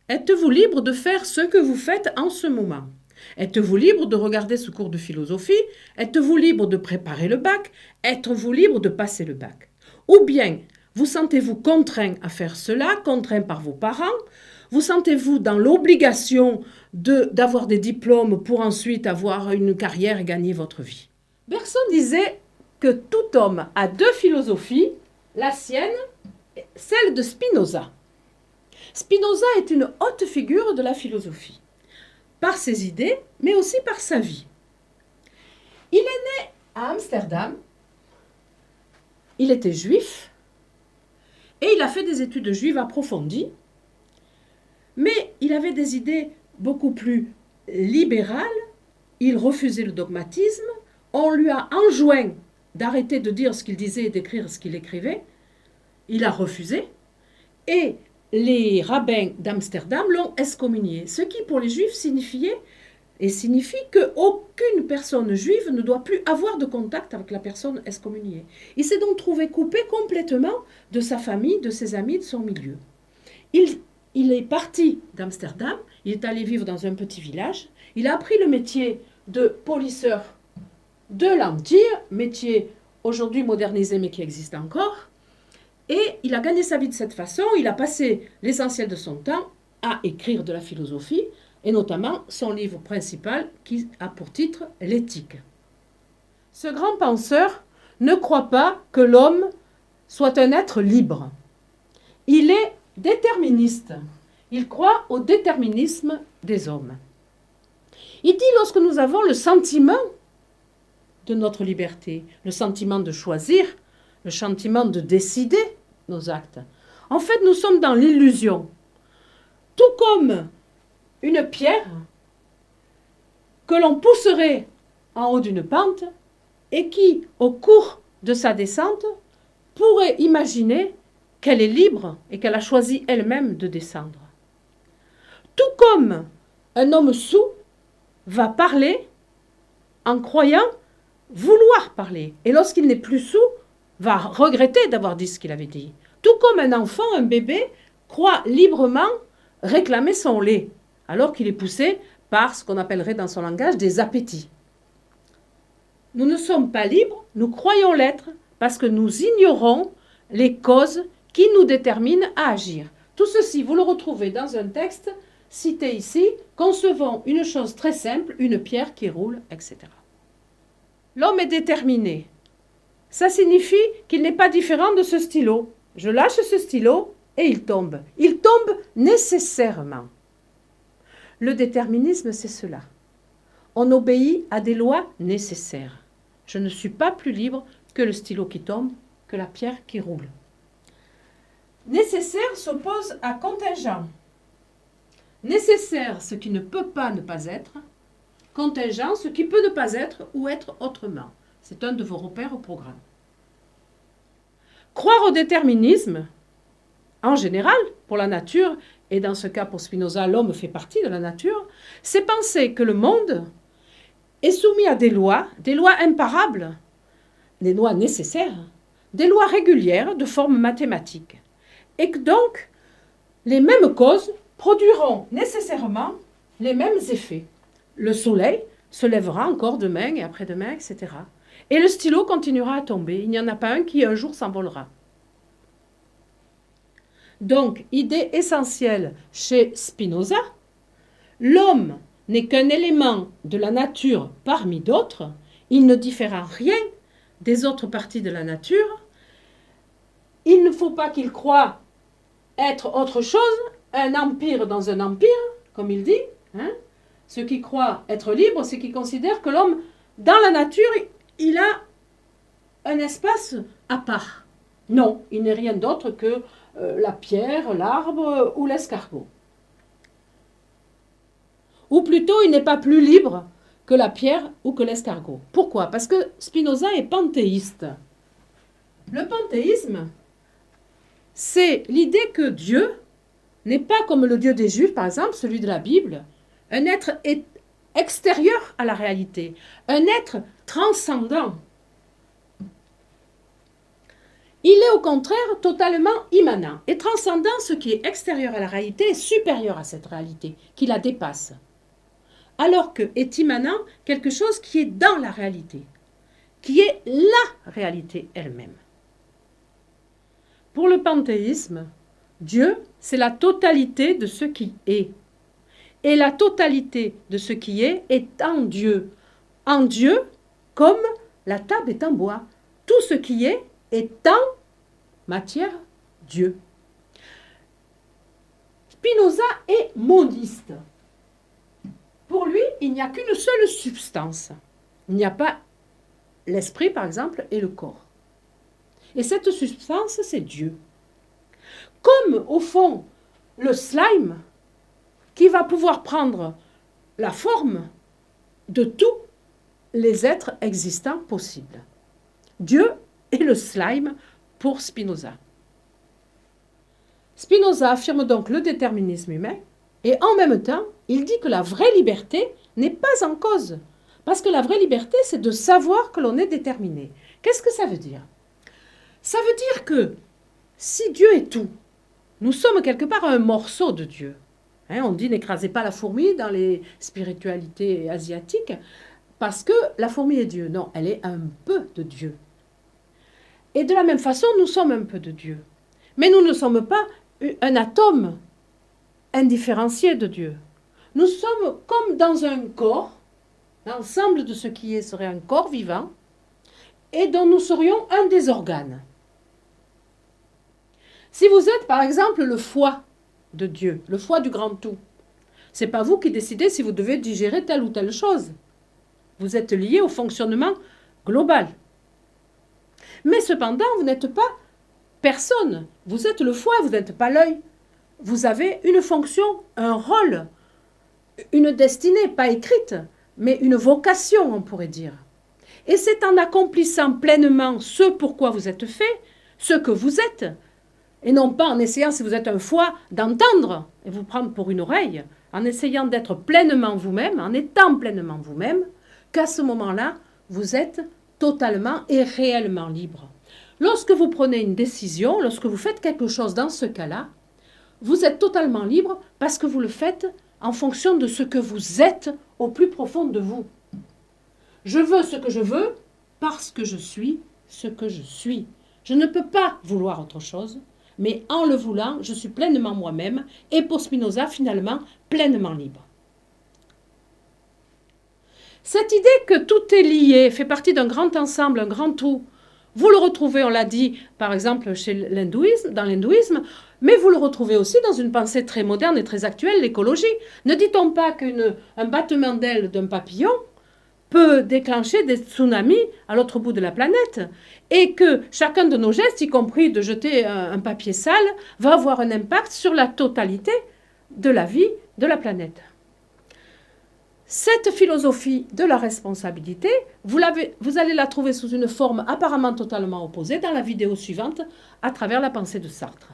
Êtes-vous libre de faire ce que vous faites en ce moment? Êtes-vous libre de regarder ce cours de philosophie? Êtes-vous libre de préparer le bac? Êtes-vous libre de passer le bac? Ou bien, vous sentez-vous contraint à faire cela, contraint par vos parents? Vous sentez-vous dans l'obligation d'avoir des diplômes pour ensuite avoir une carrière et gagner votre vie? Bergson disait que tout homme a deux philosophies, la sienne, celle de Spinoza. Spinoza est une haute figure de la philosophie, par ses idées, mais aussi par sa vie. Il est né à Amsterdam, il était juif, et il a fait des études juives approfondies, mais il avait des idées beaucoup plus libérales, il refusait le dogmatisme, on lui a enjoint d'arrêter de dire ce qu'il disait et d'écrire ce qu'il écrivait, il a refusé, et les rabbins d'Amsterdam l'ont excommunié, ce qui pour les juifs signifie qu'aucune personne juive ne doit plus avoir de contact avec la personne excommuniée. Il s'est donc trouvé coupé complètement de sa famille, de ses amis, de son milieu. Il est parti d'Amsterdam, il est allé vivre dans un petit village, il a appris le métier de polisseur de l'Empire, métier aujourd'hui modernisé mais qui existe encore, et il a gagné sa vie de cette façon, il a passé l'essentiel de son temps à écrire de la philosophie, et notamment son livre principal qui a pour titre L'éthique. Ce grand penseur ne croit pas que l'homme soit un être libre. Il est déterministe. Il croit au déterminisme des hommes. Il dit lorsque nous avons le sentiment de notre liberté, le sentiment de choisir, le sentiment de décider nos actes. En fait, nous sommes dans l'illusion. Tout comme une pierre que l'on pousserait en haut d'une pente et qui, au cours de sa descente, pourrait imaginer qu'elle est libre et qu'elle a choisi elle-même de descendre. Tout comme un homme sourd va parler en croyant vouloir parler. Et lorsqu'il n'est plus sourd, va regretter d'avoir dit ce qu'il avait dit. Tout comme un enfant, un bébé, croit librement réclamer son lait, alors qu'il est poussé par ce qu'on appellerait dans son langage des appétits. Nous ne sommes pas libres, nous croyons l'être, parce que nous ignorons les causes qui nous déterminent à agir. Tout ceci, vous le retrouvez dans un texte cité ici, concevons une chose très simple, une pierre qui roule, etc. L'homme est déterminé. Ça signifie qu'il n'est pas différent de ce stylo. Je lâche ce stylo et il tombe. Il tombe nécessairement. Le déterminisme, c'est cela. On obéit à des lois nécessaires. Je ne suis pas plus libre que le stylo qui tombe, que la pierre qui roule. Nécessaire s'oppose à contingent. Nécessaire, ce qui ne peut pas ne pas être. Contingent, ce qui peut ne pas être ou être autrement. C'est un de vos repères au programme. Croire au déterminisme, en général, pour la nature, et dans ce cas pour Spinoza, l'homme fait partie de la nature, c'est penser que le monde est soumis à des lois imparables, des lois nécessaires, des lois régulières de forme mathématique. Et que donc, les mêmes causes produiront nécessairement les mêmes effets. Le soleil se lèvera encore demain et après-demain, etc. Et le stylo continuera à tomber. Il n'y en a pas un qui un jour s'envolera. Donc, idée essentielle chez Spinoza, l'homme n'est qu'un élément de la nature parmi d'autres, il ne diffère en rien des autres parties de la nature, il ne faut pas qu'il croie être autre chose, un empire dans un empire, comme il dit. Ceux qui croient être libre, c'est qui considèrent que l'homme, dans la nature, il a un espace à part. Non, il n'est rien d'autre que la pierre, l'arbre ou l'escargot. Ou plutôt, il n'est pas plus libre que la pierre ou que l'escargot. Pourquoi? Parce que Spinoza est panthéiste. Le panthéisme, c'est l'idée que Dieu n'est pas comme le Dieu des Juifs, par exemple, celui de la Bible, un être extérieur à la réalité, un être transcendant. Il est au contraire totalement immanent et transcendant ce qui est extérieur à la réalité et supérieur à cette réalité, qui la dépasse. Alors que est immanent quelque chose qui est dans la réalité, qui est la réalité elle-même. Pour le panthéisme, Dieu, c'est la totalité de ce qui est. Et la totalité de ce qui est en Dieu. En Dieu, comme la table est en bois. Tout ce qui est en matière Dieu. Spinoza est moniste. Pour lui, il n'y a qu'une seule substance. Il n'y a pas l'esprit, par exemple, et le corps. Et cette substance, c'est Dieu. Comme, au fond, le slime, qui va pouvoir prendre la forme de tous les êtres existants possibles. Dieu est le slime pour Spinoza. Spinoza affirme donc le déterminisme humain et en même temps, il dit que la vraie liberté n'est pas en cause. Parce que la vraie liberté, c'est de savoir que l'on est déterminé. Qu'est-ce que ça veut dire? Ça veut dire que si Dieu est tout, nous sommes quelque part un morceau de Dieu. On dit n'écrasez pas la fourmi dans les spiritualités asiatiques parce que la fourmi est Dieu. Non, elle est un peu de Dieu. Et de la même façon, nous sommes un peu de Dieu. Mais nous ne sommes pas un atome indifférencié de Dieu. Nous sommes comme dans un corps, l'ensemble de ce qui est serait un corps vivant, et dont nous serions un des organes. Si vous êtes par exemple le foie de Dieu, le foie du grand tout, ce n'est pas vous qui décidez si vous devez digérer telle ou telle chose. Vous êtes lié au fonctionnement global. Mais cependant, vous n'êtes pas personne. Vous êtes le foie, vous n'êtes pas l'œil. Vous avez une fonction, un rôle, une destinée, pas écrite, mais une vocation, on pourrait dire. Et c'est en accomplissant pleinement ce pourquoi vous êtes fait, ce que vous êtes, et non pas en essayant, si vous êtes un foie, d'entendre et vous prendre pour une oreille, en essayant d'être pleinement vous-même, en étant pleinement vous-même, qu'à ce moment-là, vous êtes totalement et réellement libre. Lorsque vous prenez une décision, lorsque vous faites quelque chose dans ce cas-là, vous êtes totalement libre parce que vous le faites en fonction de ce que vous êtes au plus profond de vous. Je veux ce que je veux parce que je suis ce que je suis. Je ne peux pas vouloir autre chose, mais en le voulant, je suis pleinement moi-même et pour Spinoza, finalement, pleinement libre. Cette idée que tout est lié, fait partie d'un grand ensemble, un grand tout, vous le retrouvez, on l'a dit, par exemple, chez l'hindouisme, dans l'hindouisme, mais vous le retrouvez aussi dans une pensée très moderne et très actuelle, l'écologie. Ne dit-on pas qu'un battement d'aile d'un papillon peut déclencher des tsunamis à l'autre bout de la planète et que chacun de nos gestes, y compris de jeter un papier sale, va avoir un impact sur la totalité de la vie de la planète. Cette philosophie de la responsabilité, vous allez la trouver sous une forme apparemment totalement opposée dans la vidéo suivante à travers la pensée de Sartre.